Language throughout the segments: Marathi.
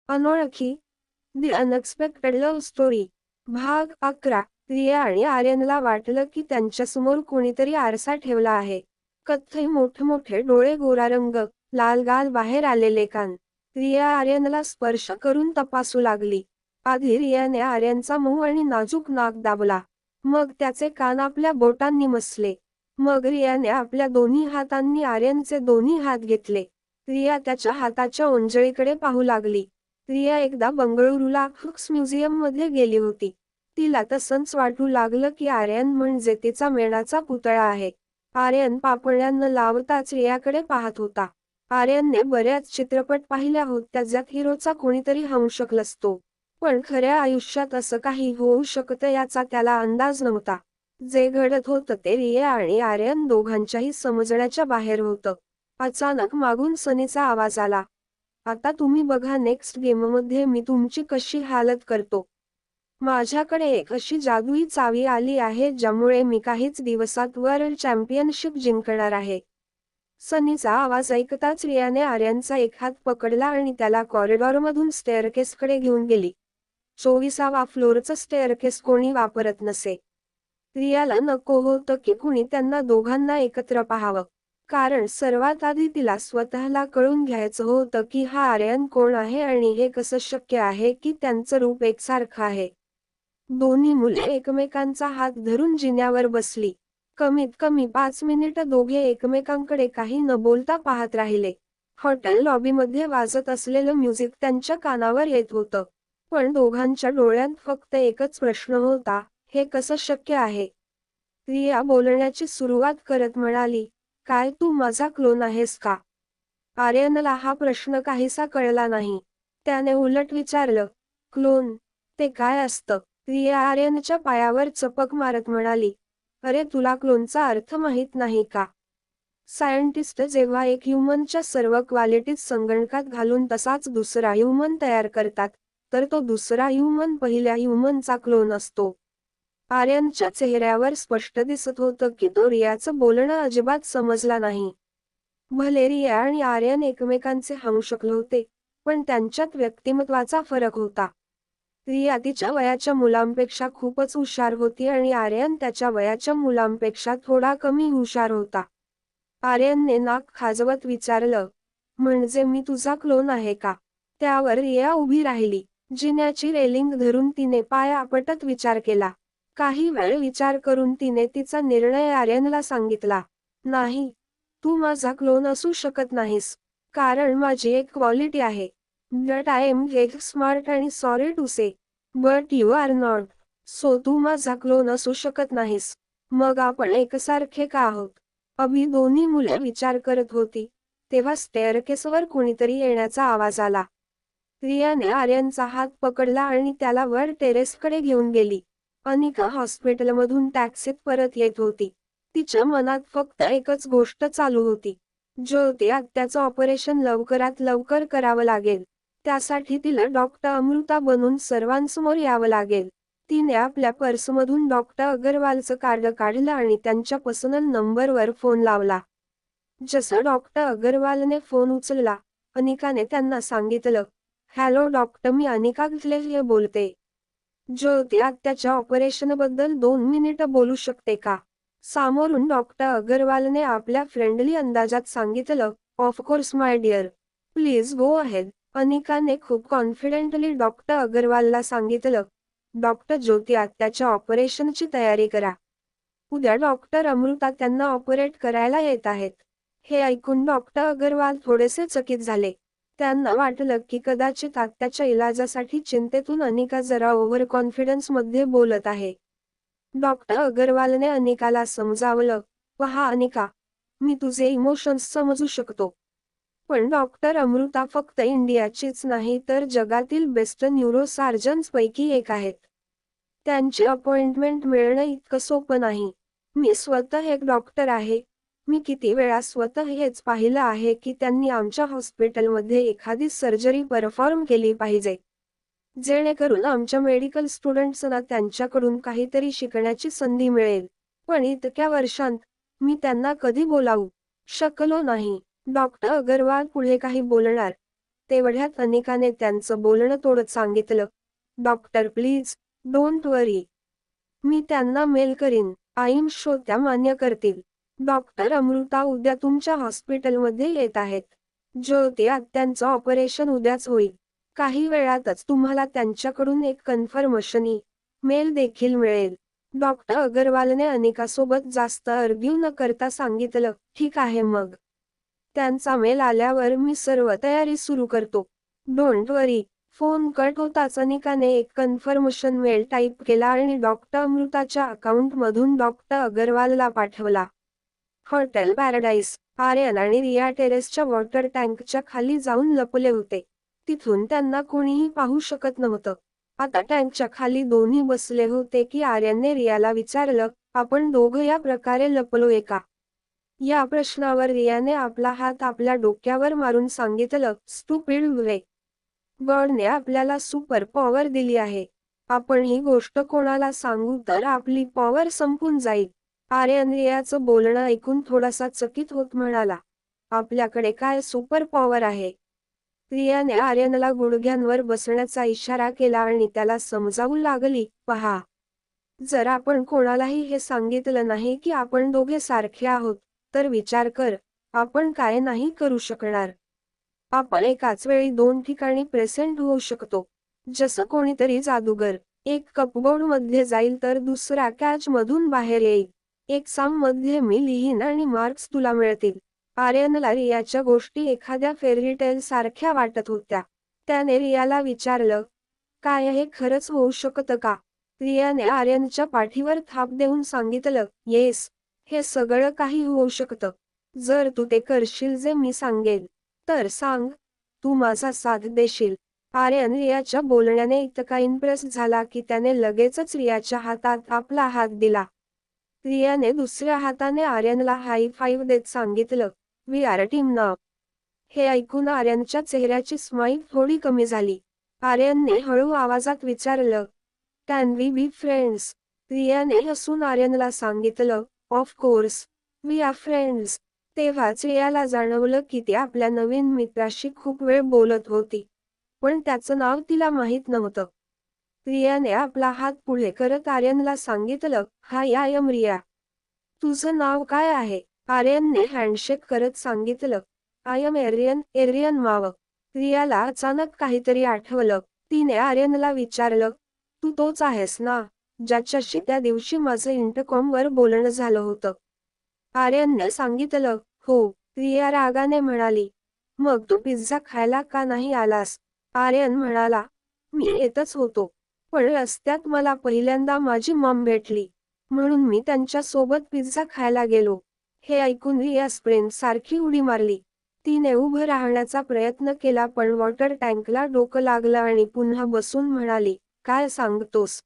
अनोळखी दी अनएक्सपेक्टेड लव्ह स्टोरी भाग 11. रिया आणि आर्यनला वाटलं की त्यांच्यासमोर कोणीतरी आरसा ठेवला आहे. कथ्थई मोठमोठे डोळे, गोरा रंग, लाल गाल, बाहेर आलेले कान. रिया आर्यनला स्पर्श करून तपासू लागली. आधी रियाने आर्यनचा मऊ आणि नाजूक नाक दाबला. मग त्याचे कान आपल्या बोटांनी मसले. मग रियाने आपल्या दोन्ही हातांनी आर्यनचे दोन्ही हात घेतले. रिया त्याच्या हाताच्या ओंजळीकडे पाहू लागली. रिया एकदा बंगळुरूला फ्लुक्स म्युझियममध्ये गेली होती. तिला तसंच वाटू लागलं की आर्यन म्हणजे तिचा मेणाचा पुतळा आहे. आर्यन पापण्या न लावताच रियाकडे पाहत होता. आर्यनने बऱ्याच चित्रपट पाहिल्या होत्या ज्यात हिरोचा कोणीतरी हंशक असतो. पण खऱ्या आयुष्यात असं काही होऊ शकतं याचा त्याला अंदाज नव्हता. जे घडत होतं ते रिया आणि आर्यन दोघांच्याही समजण्याच्या बाहेर होतं. अचानक मागून सनीचा आवाज आला. आता तुम्ही बघा, नेक्स्ट गेममध्ये मी तुमची कशी हालत करतो. माझ्याकडे एक अशी जादुई चावी आली आहे ज्यामुळे मी काहीच दिवसात वर्ल्ड चॅम्पियनशिप जिंकणार आहे. सनीचा आवाज ऐकताच रियाने आर्यनचा एक हात पकडला आणि त्याला कॉरिडॉरमधून स्टेअरकेसकडे घेऊन गेली. 24वा फ्लोअरचं स्टेअरकेस कोणी वापरत नसे. रियाला नको होतं की कुणी त्यांना दोघांना एकत्र पाहावं. कारण सर्वात आधी तिला स्वतःला कळून घ्यायचं होतं की हा आर्यन कोण आहे आणि हे कसं शक्य आहे की त्यांचं रूप एकसारखं आहे. दोन्ही मुले एकमेकांचा हात धरून जिन्यावर बसली. कमीत कमी 5 मिनिटं दोघे एकमेकांकडे काही न बोलता पाहत राहिले. हॉटेल लॉबीमध्ये वाजत असलेलं म्युझिक त्यांच्या कानावर येत होतं. पण दोघांच्या डोळ्यांत फक्त एकच प्रश्न होता, हे कसं शक्य आहे? रिया बोलण्याची सुरुवात करत म्हणाली, काय तू माझा क्लोन आहेस का? आर्यनला हा प्रश्न काहीसा कळला नाही. त्याने उलट विचारलं, क्लोन? ते काय असतं? रिया आर्यनच्या पायावर चपक मारत म्हणाली, अरे तुला क्लोनचा अर्थ माहीत नाही का? सायंटिस्ट जेव्हा एक ह्युमनच्या सर्व क्वालिटीज संगणकात घालून तसाच दुसरा ह्युमन तयार करतात, तर तो दुसरा ह्युमन पहिल्या ह्युमनचा क्लोन असतो. आर्यनच्या चेहऱ्यावर स्पष्ट दिसत होतं की तो रियाचं बोलणं अजिबात समजला नाही. भले रिया आणि आर्यन एकमेकांचे हंशक होते, पण त्यांच्यात व्यक्तिमत्वाचा फरक होता. रिया तिच्या वयाच्या मुलांपेक्षा खूपच हुशार होती आणि आर्यन त्याच्या वयाच्या मुलांपेक्षा थोडा कमी हुशार होता. आर्यनने नाक खाजवत विचारलं, म्हणजे मी तुझा क्लोन आहे का? त्यावर रिया उभी राहिली. जिन्याची रेलिंग धरून तिने पाय आपटत विचार केला. काही वेळ विचार करून तिने तिचा निर्णय आर्यनला सांगितला. नाही, तू माझा क्लोन असू शकत नाहीस. कारण माझी एक क्वालिटी आहे. But I am very smart आणि sorry to say, but you are not. So तू माझा क्लोन असू शकत नाहीस. मग आपण एकसारखे का आहोत? अभि दोन्ही मुले विचार करत होती. तेव्हा स्टेअरकेसवर कुणीतरी येण्याचा आवाज आला. रियाने आर्यनचा हात पकडला आणि त्याला वर टेरेसकडे घेऊन गेली. अनिका हॉस्पिटलमधून टॅक्सीत परत येत होती. तिच्या मनात फक्त एकच गोष्ट चालू होती. ज्योती आत्याचं ऑपरेशन लवकरात लवकर करावं लागेल. त्यासाठी तिला डॉक्टर अमृता बनून सर्वांसमोर यावं लागेल. तिने आपल्या पर्समधून डॉक्टर अगरवालचं कार्ड काढलं आणि त्यांच्या पर्सनल नंबरवर फोन लावला. जसं डॉक्टर अगरवालने फोन उचलला, अनिकाने त्यांना सांगितलं, हॅलो डॉक्टर, मी अनिका गजले बोलते. ज्योती आत्याच्या ऑपरेशनबद्दल 2 मिनिटं बोलू शकते का? सामोरून डॉक्टर अगरवालने आपल्या फ्रेंडली अंदाजात सांगितलं, of course my dear. Please go ahead. अनिकाने खूप कॉन्फिडेंटली डॉक्टर अगरवालला सांगितलं, डॉक्टर, ज्योती आत्याच्या ऑपरेशनची तयारी करा. उद्या डॉक्टर अमृता त्यांना ऑपरेट करायला येत आहेत. हे ऐकून डॉक्टर अगरवाल थोडेसे चकित झाले. त्यांना वाटलं की कदाचित आत्याच्या इलाजासाठी चिंतेतून अनिका जरा ओव्हर कॉन्फिडन्समध्ये बोलत आहे. डॉक्टर अगरवालने अनिकाला समजावलं, पहा अनिका, मी तुझे इमोशन्स समजू शकतो. पण डॉक्टर अमृता फक्त इंडियाचीच नाही तर जगातील बेस्ट न्यूरोसार्जन्स पैकी एक आहेत. त्यांची अपॉइंटमेंट मिळणं इतकं सोपं नाही. मी स्वतः एक डॉक्टर आहे. मी किती वेळा स्वतः हेच पाहिलं आहे की त्यांनी आमच्या हॉस्पिटलमध्ये एखादी सर्जरी परफॉर्म केली पाहिजे. जेणेकरून आमच्या मेडिकल स्टुडंट्सना त्यांच्याकडून काहीतरी शिकण्याची संधी मिळेल. पण इतक्या वर्षांत मी त्यांना कधी बोलावू शकलो नाही. डॉक्टर अगरवाल पुढे काही बोलणार तेवढ्यात अनिकाने त्यांचं बोलणं तोडत सांगितलं, डॉक्टर प्लीज, डोंट वरी. मी त्यांना मेल करीन. आईम शो त्या मान्य करतील. डॉक्टर अमृता उद्या तुमच्या हॉस्पिटलमध्ये येत आहेत. ज्योती आत्यांचं ऑपरेशन उद्याच होईल. काही वेळातच तुम्हाला त्यांच्याकडून एक कन्फर्मेशन मेल देखील मिळेल. डॉक्टर अगरवालने अनिकासोबत जास्त आर्ग्यू न करता सांगितलं, ठीक आहे मग. त्यांचा मेल आल्यावर मी सर्व तयारी सुरू करतो. Don't worry. फोन कट होताच अनिकाने एक कन्फर्मेशन मेल टाईप केला आणि डॉक्टर अमृताच्या अकाउंटमधून डॉक्टर अगरवालला पाठवला. Hotel Paradise. आर्यन आणि रिया टेरेसच्या वॉटर टँकच्या खाली जाऊन लपले होते. तिथून त्यांना कोणीही पाहू शकत नव्हतं. आता टँकच्या खाली दोन्ही बसले होते की आर्यनने रियाला विचारलं, आपण दोघं या प्रकारे लपलोय का? या प्रश्नावर रियाने आपला हात आपल्या डोक्यावर मारून सांगितलं, स्टुपिड वे. गॉडने आपल्याला सुपर पॉवर दिली आहे. आपण ही गोष्ट कोणाला सांगू तर आपली पॉवर संपून जाईल. आर्यन रियाचं बोलणं ऐकून थोडासा चकित होत म्हणाला, आपल्याकडे काय सुपर पॉवर आहे? रियाने आर्यनला गुडघ्यांवर बसण्याचा इशारा केला आणि त्याला समजावू लागली, पहा. जर आपण कोणालाही हे सांगितलं नाही की आपण दोघे सारखे आहोत, तर विचार कर, आपण काय नाही करू शकणार. आपण एकाच वेळी दोन ठिकाणी प्रेझेंट होऊ शकतो. जसं कोणीतरी जादूगर एक कपबोर्ड मध्ये जाईल तर दुसरा कॅच मधून बाहेर येईल. एक्झाम मध्ये मी लिहीन आणि मार्क्स तुला मिळतील. आर्यनला रियाच्या गोष्टी एखाद्या फेअरीटेल सारख्या वाटत होत्या. त्याने रियाला विचारलं, काय हे खरंच होऊ शकतं का? रियाने आर्यनच्या पाठीवर थाप देऊन सांगितलं, येस, हे सगळं काही होऊ शकतं. जर तू ते करशील जे मी सांगेल. तर सांग, तू माझा साथ देशील. आर्यन रियाच्या बोलण्याने इतका इम्प्रेस झाला की त्याने लगेचच रियाच्या हातात आपला हात दिला. रियाने दुसऱ्या हाताने आर्यनला हाय फाईव्ह देत सांगितलं, वी आर टीम नाव. हे ऐकून आर्यनच्या चेहऱ्याची स्माईल थोडी कमी झाली. आर्यनने हळू आवाजात विचारलं, कॅन वी बी फ्रेंड्स? रियाने हसून आर्यनला सांगितलं, of course, we are friends. तेव्हाच रियाला जाणवलं की ती आपल्या नवीन मित्राशी खूप वेळ बोलत होती. पण त्याचं नाव तिला माहीत नव्हतं. रियाने आपला हात पुढे करत आर्यनला सांगितलं, हाय आय एम रिया. तुझं नाव काय आहे? आर्यनने हँडशेक करत सांगितलं, आय एम एरियन, एरियन माव. रियाला अचानक काहीतरी आठवलं. तिने आर्यनला विचारलं, तू तोच आहेस ना, ज्याच्याशी त्या दिवशी माझं इंटरकॉमवर बोलणं झालं होतं? आर्यनने सांगितलं, हो. रिया रागाने म्हणाली, मग तू पिझ्झा खायला का नाही आलास? आर्यन म्हणाला, मी येतच होतो. पण रस्त्यात मला पहिल्यांदा माझी मॉम भेटली. म्हणून मी त्यांच्या सोबत पिझ्झा खायला गेलो. हे ऐकून रिया स्प्रिंट सारखी उडी मारली. तिने उभं राहण्याचा प्रयत्न केला पण वॉटर टँकला डोकं लागलं आणि पुन्हा बसून म्हणाली, काय सांगतोस?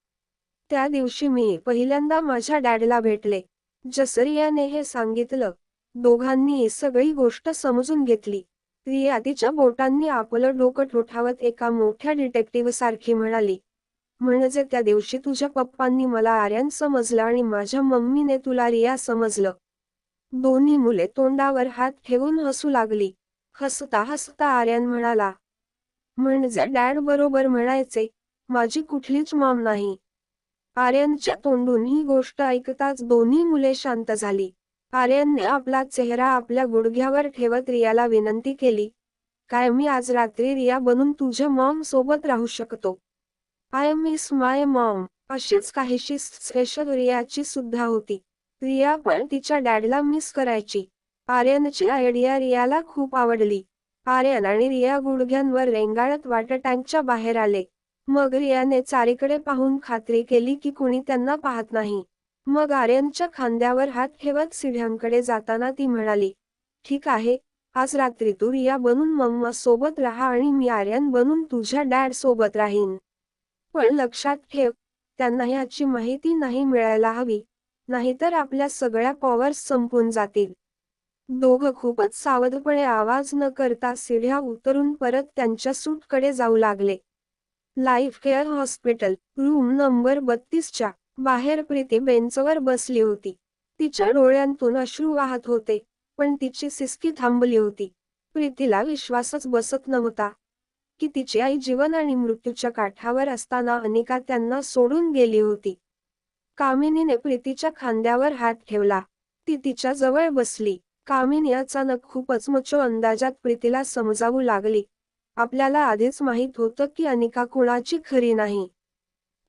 त्या दिवशी मी पहिल्यांदा माझ्या डॅडला भेटले. जसं रियाने हे सांगितलं, दोघांनी सगळी गोष्ट समजून घेतली. रिया तिच्या बोटांनी आपलं डोकं ठोठावत एका मोठ्या डिटेक्टिव्ह सारखी म्हणाली, म्हणजे त्या दिवशी तुझ्या पप्पांनी मला आर्यन समजलं आणि माझ्या मम्मीने तुला रिया समजलं. दोन्ही मुले तोंडावर हात ठेवून हसू लागली. हसता हसता आर्यन म्हणाला, म्हणजे डॅड बरोबर म्हणायचे, माझी कुठलीच मॉम नाही. आर्यनच्या तोंडून ही गोष्ट ऐकताच दोन्ही मुले शांत झाली. आर्यनने आपला चेहरा आपल्या गुडघ्यावर ठेवत रियाला विनंती केली, काय मी आज रात्री रिया बनून तुझ्या मॉम सोबत राहू शकतो? I miss my Maugham. अशीच काहीशी स्पेशल रियाची सुद्धा होती. रिया पण तिच्या डॅडला मिस करायची. आर्यनची आयडिया रियाला खूप आवडली. आर्यन आणि रिया गुडघ्यांवर रेंगाळत वॉटर टँकच्या बाहेर आले. मग रियाने चारीकडे पाहून खात्री केली की कुणी त्यांना पाहत नाही. मग आर्यनच्या खांद्यावर हात ठेवत सीढ्यांकडे जाताना ती म्हणाली, ठीक आहे, आज रात्री तू रिया बनून मम्मा सोबत राहा आणि मी आर्यन बनून तुझ्या डॅड सोबत राहीन. पण लक्षात ठेव, त्यांना याची माहिती नाही मिळायला हवी, नाहीतर आपल्या सगळ्या पॉवर्स संपून जातील. दोघं खूपच सावधपणे आवाज न करता सीढ्या उतरून परत त्यांच्या सूटकडे जाऊ लागले. Life care hospital, room number 32च्या बाहेर प्रीती बेंचवर बसली होती. तिच्या डोळ्यांतून अश्रू वाहत होते, पण तिची सिसकी थांबली होती. प्रीतीला विश्वासच बसत नव्हता. की तिची आई जीवन आणि मृत्यूच्या काठावर असताना अनिका त्यांना सोडून गेली होती. कामिनीने प्रीतीच्या खांद्यावर हात ठेवला. ती तिच्या जवळ बसली. कामिनी अचानक खूपच मचो अंदाजात प्रीतीला समजावू लागली. आपल्याला आधीच माहीत होतं की अनिका कुणाची खरी नाही.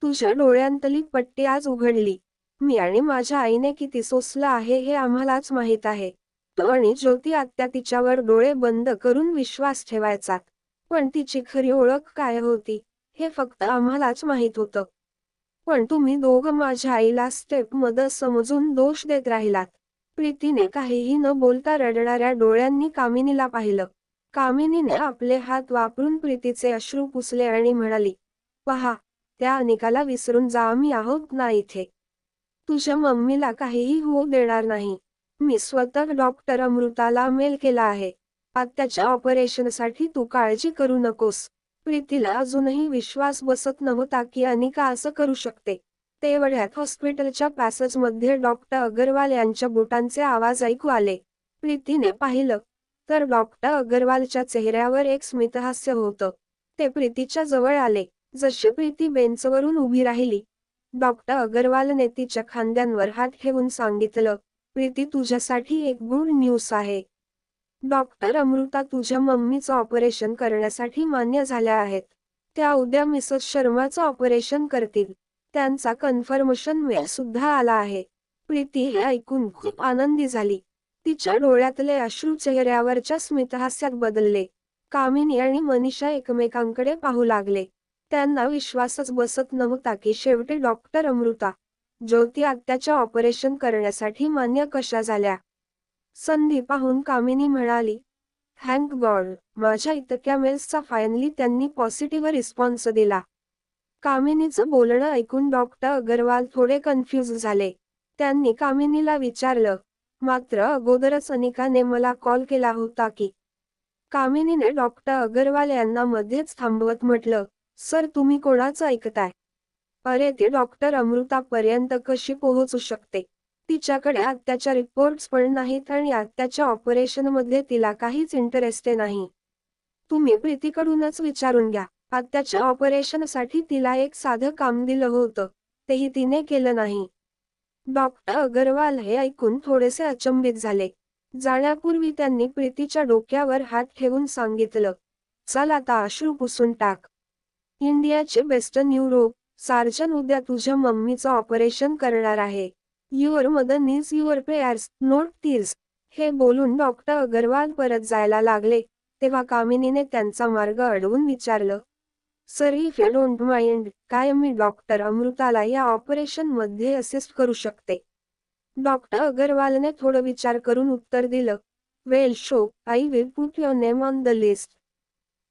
तुझ्या डोळ्यांतली पट्टी आज उघडली. मी आणि माझ्या आईने किती सोसलं आहे हे आम्हालाच माहीत आहे. तो आणि ज्योती आत्या तिच्यावर डोळे बंद करून विश्वास ठेवायचात. पण तिची खरी ओळख काय होती हे फक्त आम्हालाच माहीत होतं. पण तुम्ही दोघं माझ्या आईला स्टेप मध्ये समजून दोष देत राहिलात. प्रीतीने काहीही न बोलता रडणाऱ्या डोळ्यांनी कामिनीला पाहिलं. कामिनीने आपले हात वापरून प्रीतीचे अश्रू पुसले आणि म्हणाली, पहा, त्या अनिकाला विसरून जा, आम्ही आहोत ना इथे. तुझ्या मम्मीला काहीही होऊ देणार नाही. मी स्वतः डॉक्टर अमृताला मेल केला आहे. आत्याच्या ऑपरेशनसाठी तू काळजी करू नकोस. प्रीतीला अजूनही विश्वास बसत नव्हता की अनिका असं करू शकते. तेवढ्यात हॉस्पिटलच्या पॅसेजमध्ये डॉक्टर अगरवाल यांच्या बुटांचे आवाज ऐकू आले. प्रीतीने पाहिलं तर डॉक्टर अगरवालच्या चेहऱ्यावर एक स्मितहास्य होतं. ते प्रीतीच्या जवळ आले. जशी प्रीती बेंचवरून उभी राहिली, डॉक्टर अगरवालने तिच्या खांद्यांवर हात ठेवून सांगितलं, प्रीती, तुझ्यासाठी एक गुड न्यूज आहे. डॉक्टर अमृता तुझ्या मम्मीचं ऑपरेशन करण्यासाठी मान्य झाल्या आहेत. त्या उद्या मिसेस शर्माचं ऑपरेशन करतील. त्यांचा कन्फर्मेशन मेल सुद्धा आला आहे. प्रीती हे ऐकून खूप आनंदी झाली. तिच्या डोळ्यातले अश्रू चेहऱ्यावरच्या स्मितहास्यात बदलले. कामिनी आणि मनीषा एकमेकांकडे पाहू लागले. त्यांना विश्वासच बसत नव्हता की शेवटी डॉक्टर अमृता, ज्योती आत्याच्या ऑपरेशन करण्यासाठी मान्य कशा झाल्या. संधी पाहून कामिनी म्हणाली, थँक गॉड, माझ्या इतक्या मेल्सचा फायनली त्यांनी पॉझिटिव्ह रिस्पॉन्स दिला. कामिनीचं बोलणं ऐकून डॉक्टर अगरवाल थोडे कन्फ्यूज झाले. त्यांनी कामिनीला विचारलं, मात्र अगोदरच अनिकाने मला कॉल केला होता की. कामिनीने डॉक्टर अगरवाल यांना मध्येच थांबवत म्हटलं, सर, तुम्ही कोणाचं ऐकताय? अरे, ती डॉक्टर अमृतापर्यंत कशी पोहोचू शकते? तिच्याकडे आत्याच्या रिपोर्ट्स पण नाहीत आणि आत्याच्या ऑपरेशनमध्ये तिला काहीच इंटरेस्ट नाही. तुम्ही प्रीतीकडूनच विचारून घ्या. आत्याच्या ऑपरेशनसाठी तिला एक साधं काम दिलं होतं, तेही तिने केलं नाही. डॉक्टर अगरवाल हे ऐकून थोडेसे अचंबित झाले. जाण्यापूर्वी त्यांनी प्रीतीच्या डोक्यावर हात ठेवून सांगितलं, चल आता अश्रू पुसून टाक. इंडियाचे बेस्ट न्यूरो सर्जन उद्या तुझ्या मम्मीचं ऑपरेशन करणार आहे. Your mother needs your prayers, not tears. हे बोलून डॉक्टर अगरवाल परत जायला लागले. तेव्हा कामिनीने त्यांचा मार्ग अडवून विचारलं, sir, if you don't mind, काय मी डॉक्टर अमृताला या ऑपरेशन मध्ये असिस्ट करू शकते? डॉक्टर अगरवालने थोडं विचार करून उत्तर दिलं, well so, I will put your name on the list.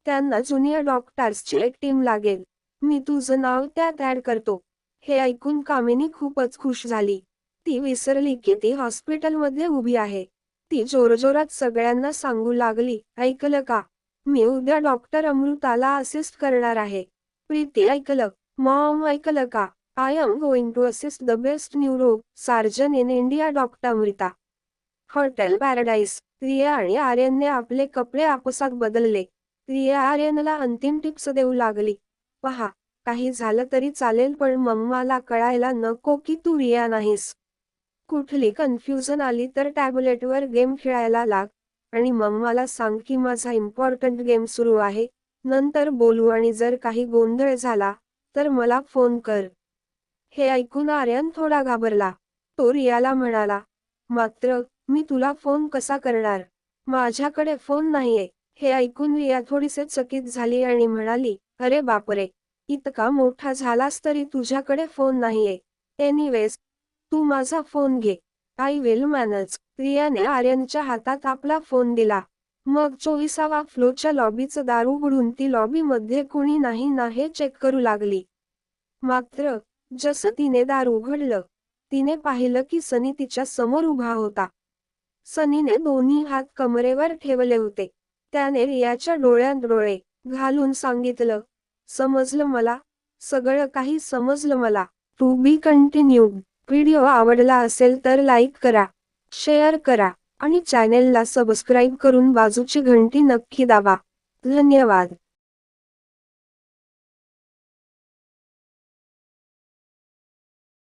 त्यांना ज्युनियर डॉक्टर्सची एक टीम लागेल. मी तुझं नाव त्यात ऍड करतो. हे ऐकून कामिनी खूपच खुश झाली. ती विसरली की ती हॉस्पिटलमध्ये उभी आहे. ती जोरजोरात सगळ्यांना सांगू लागली, ऐकलं का? मी उद्या डॉक्टर अमृताला असिस्ट करणार आहे. प्रीती, ऐकलं? मॉम, ऐकलं का? I am going to assist the best neuro surgeon in India, doctor Amrita. Hotel paradise. Riya आणि आर्यनने आपले कपडे आपापसात बदलले. रिया आर्यनला अंतिम टिप्स देऊ लागली, पहा, काही झालं तरी चालेल पण मम्माला कळायला नको की तू रिया नाहीस. कुठली कन्फ्युजन आली तर टॅबलेटवर गेम खेळायला लाग आणि मम्माला सांग की माझा इम्पॉर्टंट गेम सुरू आहे, नंतर बोलू आणि जर काही गोंधळ झाला तर मला फोन कर. हे ऐकून आर्यन थोडा घाबरला. तो रियाला म्हणाला, मात्र मी तुला फोन कसा करणार? माझ्याकडे फोन नाहीये. हे ऐकून रिया थोडीसे चकित झाली आणि म्हणाली, अरे बापरे, इतका मोठा झालास तरी तुझ्याकडे फोन नाहीये. एनिवेज, तू माझा फोन घे. I will manage. रियाने आर्यनच्या हातात आपला फोन दिला. मग 24व्या फ्लोरच्या लॉबीचं दार उघडून ती लॉबीमध्ये कुणी नाही ना हे चेक करू लागली. मात्र जसं तिने दार उघडलं, तिने पाहिलं की सनी तिच्या समोर उभा होता. सनीने दोन्ही हात कमरेवर ठेवले होते. त्याने रियाच्या डोळ्यात डोळे घालून सांगितलं, समजलं मला, सगळं काही समजलं मला. To be continued. व्हिडिओ आवडला असेल तर लाईक करा, शेअर करा आणि चॅनेलला सबस्क्राईब करून बाजूची घंटी नक्की दाबा. धन्यवाद.